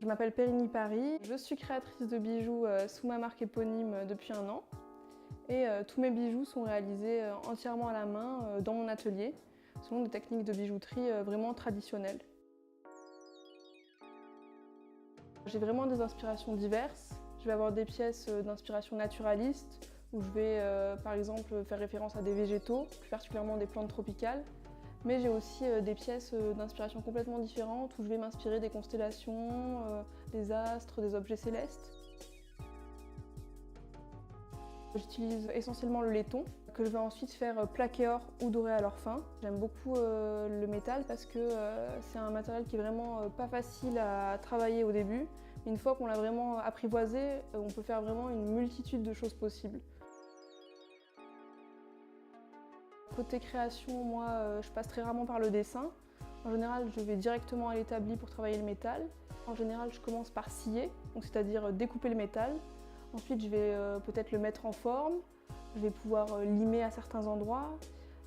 Je m'appelle Périni Paris, je suis créatrice de bijoux sous ma marque éponyme depuis 1 an et tous mes bijoux sont réalisés entièrement à la main dans mon atelier selon des techniques de bijouterie vraiment traditionnelles. J'ai vraiment des inspirations diverses. Je vais avoir des pièces d'inspiration naturaliste où je vais par exemple faire référence à des végétaux, plus particulièrement des plantes tropicales. Mais j'ai aussi des pièces d'inspiration complètement différentes où je vais m'inspirer des constellations, des astres, des objets célestes. J'utilise essentiellement le laiton que je vais ensuite faire plaquer or ou dorer à l'or fin. J'aime beaucoup le métal parce que c'est un matériel qui est vraiment pas facile à travailler au début. Mais une fois qu'on l'a vraiment apprivoisé, on peut faire vraiment une multitude de choses possibles. Côté création, moi, je passe très rarement par le dessin. En général, je vais directement à l'établi pour travailler le métal. En général, je commence par scier, c'est-à-dire découper le métal. Ensuite, je vais peut-être le mettre en forme. Je vais pouvoir limer à certains endroits.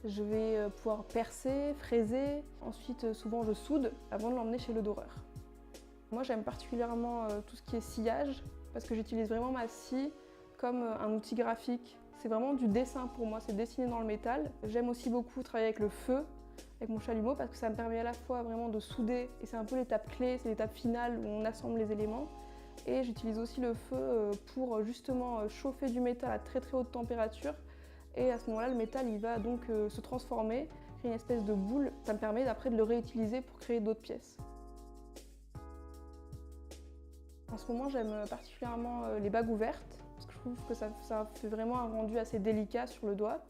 Je vais pouvoir percer, fraiser. Ensuite, souvent, je soude avant de l'emmener chez le doreur. Moi, j'aime particulièrement tout ce qui est sciage parce que j'utilise vraiment ma scie comme un outil graphique. C'est vraiment du dessin pour moi, c'est dessiner dans le métal. J'aime aussi beaucoup travailler avec le feu, avec mon chalumeau, parce que ça me permet à la fois vraiment de souder, et c'est un peu l'étape clé, c'est l'étape finale où on assemble les éléments. Et j'utilise aussi le feu pour justement chauffer du métal à très haute température. Et à ce moment-là, le métal il va donc se transformer, créer une espèce de boule. Ça me permet après de le réutiliser pour créer d'autres pièces. En ce moment, j'aime particulièrement les bagues ouvertes, parce que je trouve que ça fait vraiment un rendu assez délicat sur le doigt.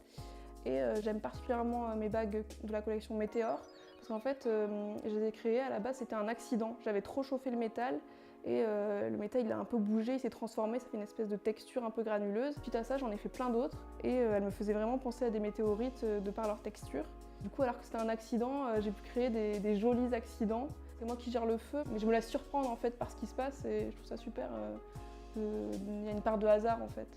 Et j'aime particulièrement mes bagues de la collection Météor, parce qu'en fait, je les ai créées à la base, c'était un accident. J'avais trop chauffé le métal, et le métal il a un peu bougé, il s'est transformé, ça fait une espèce de texture un peu granuleuse. Suite à ça, j'en ai fait plein d'autres, et elles me faisaient vraiment penser à des météorites de par leur texture. Du coup, alors que c'était un accident, j'ai pu créer des jolis accidents. C'est moi qui gère le feu, mais je me laisse surprendre en fait par ce qui se passe et je trouve ça super. Il y a une part de hasard en fait.